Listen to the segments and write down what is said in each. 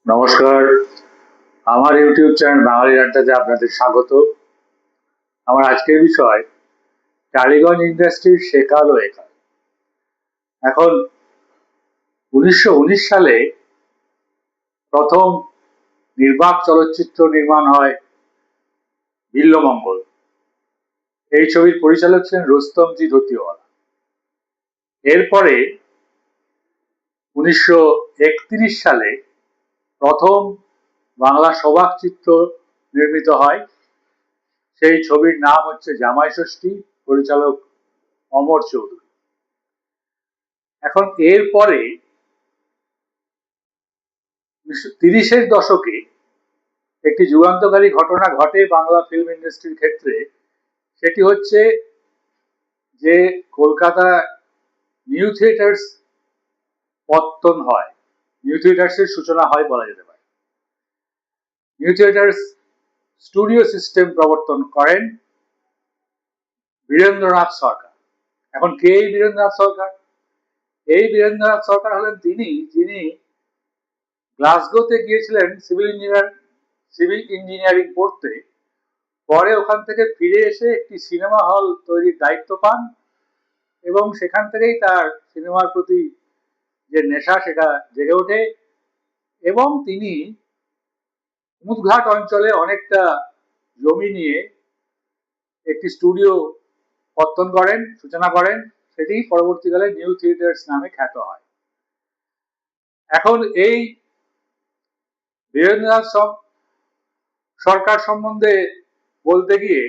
নমস্কার। আমার YouTube channel বাঙালি আড্ডাতে আপনাদের স্বাগত। আমার আজকের বিষয় টালিগঞ্জ ইন্ডাস্ট্রির সেকাল ও একাল। এখন 1919 সালে প্রথম নির্বাক চলচ্চিত্র নির্মাণ হয় বিল্লমঙ্গল। এই ছবির পরিচালক ছিলেন রুস্তমজি ধুতিওয়ালা। এরপরে 1931 সালে প্রথম বাংলা সবাক চিত্র নির্মিত হয়। সেই ছবির নাম হচ্ছে জামাই ষষ্ঠী, পরিচালক অমর চৌধুরী। এখন এরপরে 1930-এর দশকে একটি যুগান্তকারী ঘটনা ঘটে বাংলা ফিল্ম ইন্ডাস্ট্রির ক্ষেত্রে। সেটি হচ্ছে যে কলকাতা নিউ থিয়েটার্স পত্তন হয়, নিউ থিয়েটার্সের সূচনা হয় বলা যেতে পারে। নিউ থিয়েটার্স স্টুডিও সিস্টেম প্রবর্তন করেন বীরেন্দ্রনাথ সরকার। এখন কে এই বীরেন্দ্রনাথ সরকার? এই বীরেন্দ্রনাথ সরকার হলেন যিনি গ্লাসগোতে গিয়েছিলেন সিভিল ইঞ্জিনিয়ারিং পড়তে। পরে ওখান থেকে ফিরে এসে একটি সিনেমা হল তৈরির দায়িত্ব পান এবং সেখান থেকেই তার সিনেমার প্রতি যে নেশা সেটা জেগে ওঠে এবং তিনি মুদঘাট অঞ্চলে অনেকটা জমি নিয়ে একটি স্টুডিও পত্তন করেন, সূচনা করেন। সেটি পরবর্তীকালে নিউ থিয়েটার্স নামে খ্যাত হয়। এখন এই বীরেন্দ্রনাথ সরকার সম্বন্ধে বলতে গিয়ে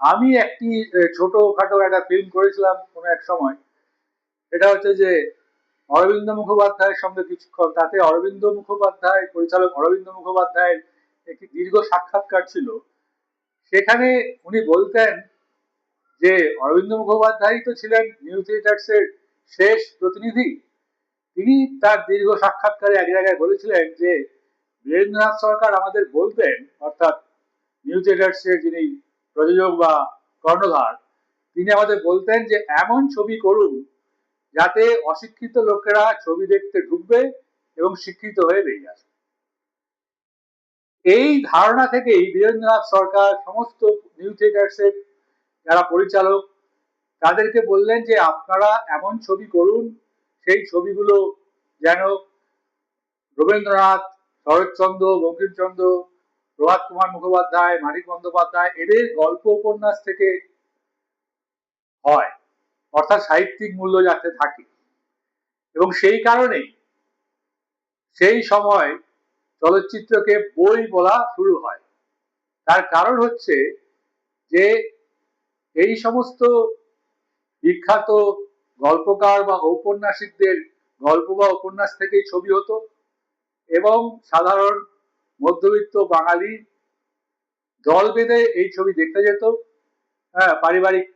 আমি একটি ছোটখাটো একটা ফিল্ম করেছিলাম কোনো এক সময়। এটা হচ্ছে যে অরবিন্দ মুখোপাধ্যায়ের সঙ্গে কিছুক্ষণ, তাতে অরবিন্দ মুখোপাধ্যায়, পরিচালক অরবিন্দ মুখোপাধ্যায়ের একটি দীর্ঘ সাক্ষাৎকার ছিল। সেখানে উনি বলতেন যে অরবিন্দ মুখোপাধ্যায় তো ছিলেন নিউ থিয়েটার্সের শেষ প্রতিনিধি। তিনি তার দীর্ঘ সাক্ষাৎকারে এক জায়গায় বলেছিলেন যে বীরেন্দ্রনাথ সরকার আমাদের বলতেন, অর্থাৎ নিউ থিয়েটার্সের যিনি প্রযোজক বা কর্ণধার, তিনি আমাদের বলতেন যে এমন ছবি করুন যাতে অশিক্ষিত লোকেরা ছবি দেখতে ঢুকবে এবং শিক্ষিত হয়ে বেরিয়ে আসবে। এই ধারণা থেকেই বীরেন্দ্রনাথ সরকার সমস্ত নিউ থিয়েটার্সের যারা পরিচালক তাদেরকে বললেন যে আপনারা এমন ছবি করুন, সেই ছবিগুলো যেন রবীন্দ্রনাথ, শরৎচন্দ্র, বঙ্কিমচন্দ্র, প্রভাত কুমার মুখোপাধ্যায়, মানিক বন্দ্যোপাধ্যায় এদের গল্প উপন্যাস থেকে হয়, অর্থাৎ সাহিত্যিক মূল্য যাতে থাকে। এবং সেই কারণেই সেই সময় চলচ্চিত্রকে বই বলা শুরু হয়। তার কারণ হচ্ছে যে এই সমস্ত বিখ্যাত গল্পকার বা ঔপন্যাসিকদের গল্প বা উপন্যাস থেকেই ছবি হতো এবং সাধারণ মধ্যবিত্ত বাঙালি দল বেঁধে এই ছবি দেখতে যেত। হ্যাঁ, পারিবারিক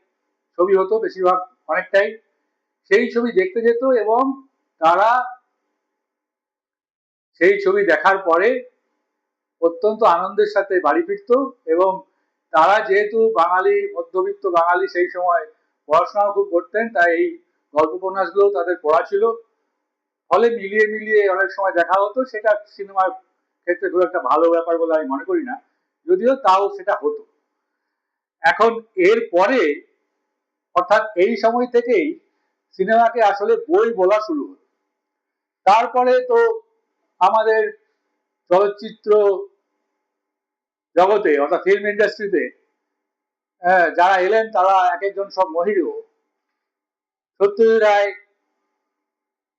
ছবি হতো বেশিরভাগ, অনেকটাই। সেই ছবি দেখতে যেত এবং তারা সেই ছবি দেখার পরে অত্যন্ত আনন্দের সাথে বাড়ি ফিরত এবং তারা যেহেতু বাঙালি, মধ্যবিত্ত বাঙালি, সেই সময় পড়াশোনাও খুব করতেন, তাই এই গল্প উপন্যাসগুলো তাদের পড়া ছিল। ফলে মিলিয়ে মিলিয়ে অনেক সময় দেখা হতো। সেটা সিনেমার ক্ষেত্রে খুব একটা ভালো ব্যাপার বলে আমি মনে করি না, যদিও তাও সেটা হতো। এখন এর পরে, অর্থাৎ এই সময় থেকেই সিনেমাকে আসলে বই বলা শুরু হলো। তারপরে তো আমাদের চলচ্চিত্র জগতে, অর্থাৎ ফিল্ম ইন্ডাস্ট্রিতে যারা এলেন তারা এক একজন সব মহিরু। সত্যজিৎ রায়,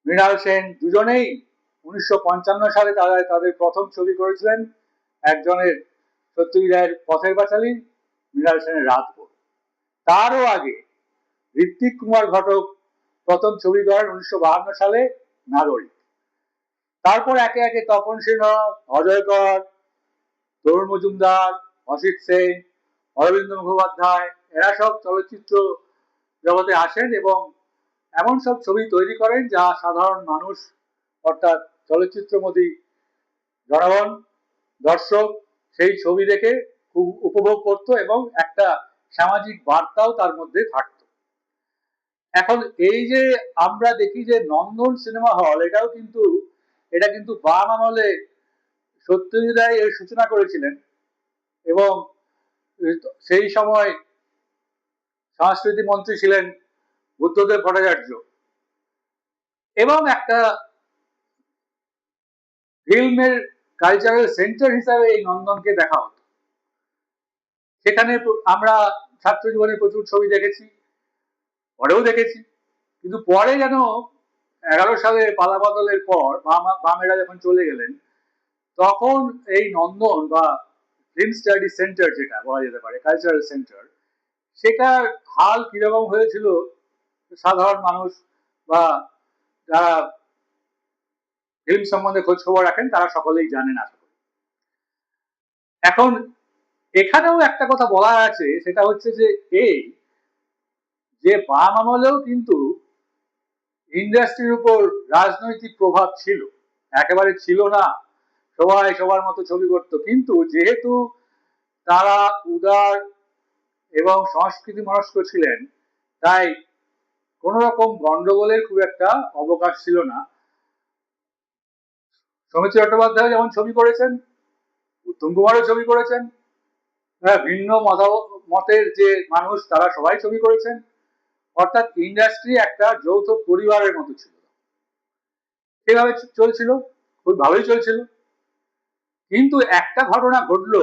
মৃণাল সেন দুজনেই 1955 সালে তারা তাদের প্রথম ছবি করেছিলেন। একজনের সত্যজিৎ রায়ের পথের পাঁচালী, মৃণাল সেনের রাতভর। তারও আগে ঋত্বিক কুমার ঘটক প্রথম ছবি করেন 1952 সালে, নাগরিক। তারপর একে একে তপন সিংহ, অজয় কর, তরুণ মজুমদার, অসিত সেন, অরবিন্দ মুখোপাধ্যায় এরা সব চলচ্চিত্র জগতে আসেন এবং এমন সব ছবি তৈরি করেন যা সাধারণ মানুষ, অর্থাৎ চলচ্চিত্রমোদী জনগণ, দর্শক সেই ছবি দেখে খুব উপভোগ করত এবং একটা সামাজিক বার্তাও তার মধ্যে থাকত। এখন এই যে আমরা দেখি যে নন্দন সিনেমা হল, এটা কিন্তু বাম আমলে সত্যজিৎ রায় এর সূচনা করেছিলেন এবং সেই সময় সংস্কৃতি মন্ত্রী ছিলেন বুদ্ধদেব ভট্টাচার্য এবং একটা ফিল্মের কালচারাল সেন্টার হিসাবে এই নন্দনকে দেখা হতো। সেখানে আমরা ছাত্র জীবনে প্রচুর ছবি দেখেছি, পরেও দেখেছি, কিন্তু পরে যেন 11 সালে পালাবদলের পর বামেরা যখন চলে গেলেন তখন এই নন্দন বা ফিল্ম স্টাডি সেন্টার যেটা বলা যেতে পারে কালচারাল সেন্টার, সেটার হাল কিরকম হয়েছিল সাধারণ মানুষ বা যারা ফিল্ম সম্বন্ধে খোঁজ খবর রাখেন তারা সকলেই জানেন। আশা করি এখন এখানেও একটা কথা বলার আছে, সেটা হচ্ছে যে এই যে বাম আমলেও কিন্তু ইন্ডাস্ট্রির উপর রাজনৈতিক প্রভাব ছিল, একেবারে ছিল না, সবাই সবার মতো ছবি করত, কিন্তু যেহেতু তারা উদার এবং সংস্কৃতি মনস্ক ছিলেন তাই কোন রকম গন্ডগোলের খুব একটা অবকাশ ছিল না। সৌমিত্র চট্টোপাধ্যায় যেমন ছবি করেছেন, উত্তম কুমারও ছবি করেছেন, ভিন্ন মতের যে মানুষ তারা সবাই ছবি করেছেন, অর্থাৎ ইন্ডাস্ট্রি একটা যৌথ পরিবারের মতো ছিল, সেভাবে চলছিল, খুব ভালোই চলছিল। কিন্তু একটা ঘটনা ঘটলো,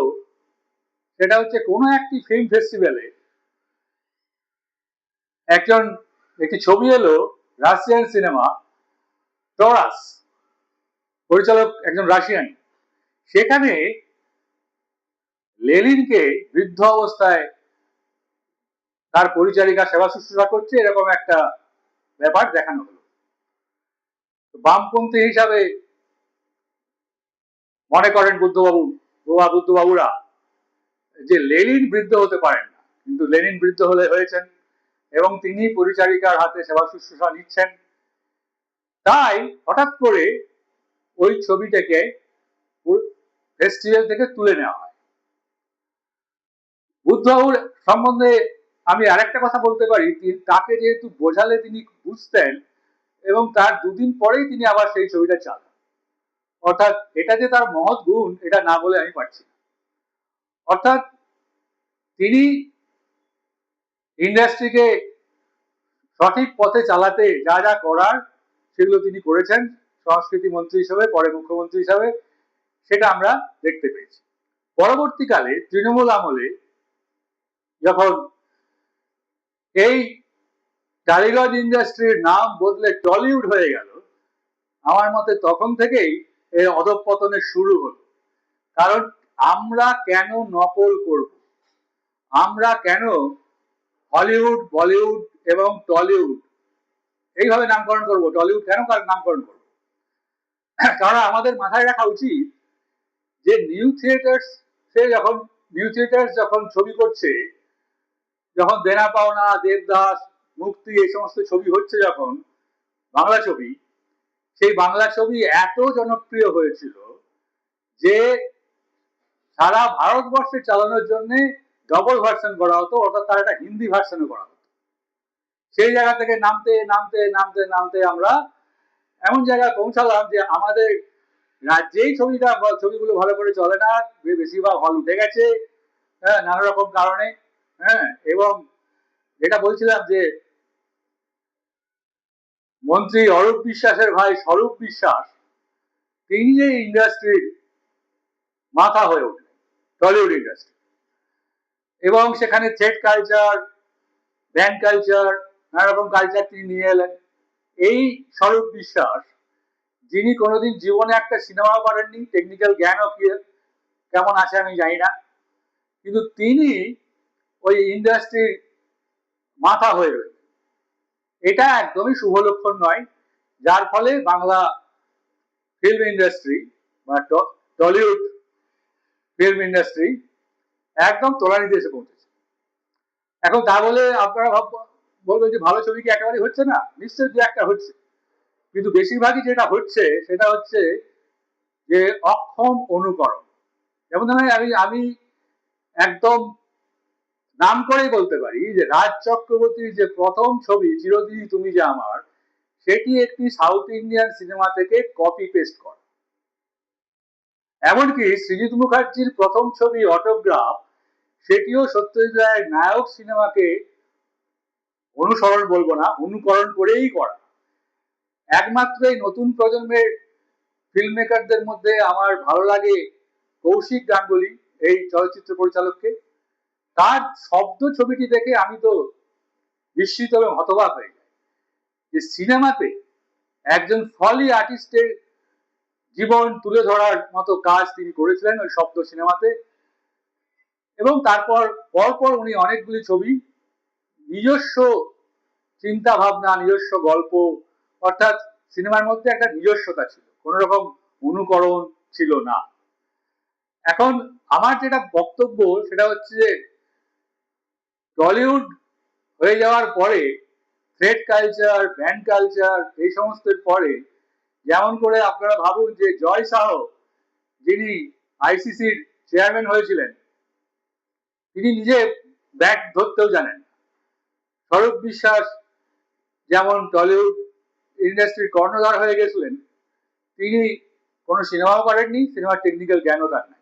সেটা হচ্ছে কোনো একটি ফিল্ম ফেস্টিভ্যালে একটি ছবি এলো, রাশিয়ান সিনেমা, টরাস, পরিচালক একজন রাশিয়ান, সেখানে লেনিনকে বৃদ্ধ অবস্থায় তার পরিচারিকা সেবা শুশ্রূষা করছে এরকম একটা ব্যাপার দেখানো হলো। বামপন্থী হিসাবে মনে করেন বুদ্ধবাবুরা যে লেনিন বৃদ্ধ হতে পারেন না, কিন্তু লেনিন বৃদ্ধ হয়েছেন এবং তিনি পরিচারিকার হাতে সেবা শুশ্রূষা নিচ্ছেন। তাই হঠাৎ করে ওই ছবিটাকে ফেস্টিভ্যাল থেকে তুলে নেওয়া হয়। বুদ্ধবাবুর সম্বন্ধে আমি আরেকটা কথা বলতে পারি, তাকে যেহেতু বোঝালে তিনি বুঝতেন এবং তার দুদিন পরেই তিনি আবার সেই ছবিটা চালান, অর্থাৎ এটা যে তার মহৎ গুণ এটা না বলে আমি পারছি না। অর্থাৎ তিনি ইন্ডাস্ট্রিকে সঠিক পথে চালাতে যা যা করার সেগুলো তিনি করেছেন সংস্কৃতি মন্ত্রী হিসেবে, পরে মুখ্যমন্ত্রী হিসাবে, সেটা আমরা দেখতে পেয়েছি। পরবর্তীকালে তৃণমূল আমলে যখন এই টালিগঞ্জ ইন্ডাস্ট্রির নাম বদলে টলিউড হয়ে গেল, আমার মতে তখন থেকেই এর অধঃপতনের শুরু হলো। কারণ আমরা কেন নকল করব, আমরা কেন হলিউড, বলিউড এবং টলিউড এইভাবে নামকরণ করব, টলিউড কেন নামকরণ করব? কারণ আমাদের মাথায় রাখা উচিত যে নিউ থিয়েটার্স যখন ছবি করছে, যখন দেনা পাওনা, দেবদাস, মুক্তি এই সমস্ত ছবি হচ্ছে, যখন বাংলা ছবি, সেই বাংলা ছবি এত জনপ্রিয় হয়েছিল যে সারা ভারতবর্ষে চালানোর জন্য ডবল ভার্সন করা হতো, অর্থাৎ তার একটা হিন্দি ভার্সনও করা হতো। সেই জায়গা থেকে নামতে নামতে নামতে নামতে আমরা এমন জায়গায় পৌঁছালাম যে আমাদের রাজ্যেই ছবিগুলো ভালো করে চলে না, বেশিরভাগ হল উঠে গেছে, হ্যাঁ, নানা রকম কারণে। হ্যাঁ, এবং যেটা বলছিলাম যে মন্ত্রী অরূপ বিশ্বাসের ভাই স্বরূপ বিশ্বাস, তিনি যে ইন্ডাস্ট্রির মাথা হয়ে উঠলেন, টলিউড ইন্ডাস্ট্রি, এবং সেখানে থ্রেড কালচার, ব্যান্ড কালচার, নানা রকম কালচার তিনি নিয়ে এলেন। এই স্বরূপ বিশ্বাস, যিনি কোনোদিন জীবনে একটা সিনেমাও করেননি, টেকনিক্যাল জ্ঞানও কেমন আছে আমি জানি না, কিন্তু তিনি ওই ইন্ডাস্ট্রির মাথা হয়ে রয়েছে। এটা একদমই শুভ লক্ষণ নয়, যার ফলে বাংলা ফিল্ম ইন্ডাস্ট্রি বা টলিউড ফিল্ম ইন্ডাস্ট্রি একদম তলানিতে এসে পৌঁছেছে। এখন তা বলে আপনারা বলবেন যে ভালো ছবি কি একেবারে হচ্ছে না? নিশ্চয়ই দু একটা হচ্ছে, কিন্তু বেশিরভাগই যেটা হচ্ছে সেটা হচ্ছে যে অক্ষম অনুকরণ। যেমন ধরেন আমি একদম নাম করেই বলতে পারি যে রাজ চক্রবর্তীর যে প্রথম ছবি চিরদিনই তুমি যে আমার, সেটি একটি সাউথ ইন্ডিয়ান সিনেমা থেকে কপি পেস্ট করা। এমনকি সৃজিত মুখার্জির প্রথম ছবি অটোগ্রাফ, সেটিও সত্যজিৎ রায়ের নায়ক সিনেমাকে অনুসরণ বলবো না, অনুকরণ করেই করা। একমাত্র এই নতুন প্রজন্মের ফিল্ম মেকারদের মধ্যে আমার ভালো লাগে কৌশিক গাঙ্গুলি, এই চলচ্চিত্র পরিচালককে। তার শব্দ ছবিটি দেখে আমি তো বিস্মিত এবং হতবাক হয়ে যাই যে সিনেমাতে একজন ফলি আর্টিস্টের জীবন তুলে ধরার মতো কাজ তিনি করেছিলেন ওই শব্দ সিনেমাতে। এবং তারপর পরপর উনি অনেকগুলি ছবি, নিজস্ব চিন্তা ভাবনা, নিজস্ব গল্প, অর্থাৎ সিনেমার মধ্যে একটা নিজস্বতা ছিল, কোন রকম অনুকরণ ছিল না। এখন আমার যেটা বক্তব্য সেটা হচ্ছে যে টলিউড হয়ে যাওয়ার পরে থ্রেড কালচার, ব্যান্ড কালচার, এই সমস্তের পরে যেমন করে আপনারা ভাবুন যে জয় শাহ, যিনি আইসিসির চেয়ারম্যান হয়েছিলেন, তিনি নিজে ব্যাট ধরতেও জানেন। স্বরূপ বিশ্বাস যেমন টলিউড ইন্ডাস্ট্রির কর্ণধার হয়ে গেছিলেন, তিনি কোনো সিনেমাও করেননি, সিনেমার টেকনিক্যাল জ্ঞানও তার নাই।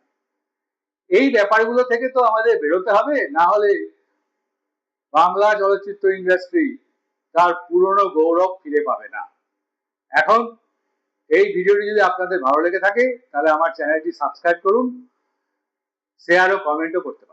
এই ব্যাপারগুলো থেকে তো আমাদের বেরোতে হবে, না হলে বাংলা চলচ্চিত্র ইন্ডাস্ট্রি তার পুরনো গৌরব ফিরে পাবে না। এখন এই ভিডিওটি যদি আপনাদের ভালো লেগে থাকে তাহলে আমার চ্যানেলটি সাবস্ক্রাইব করুন, শেয়ার ও কমেন্টও করতে পারেন।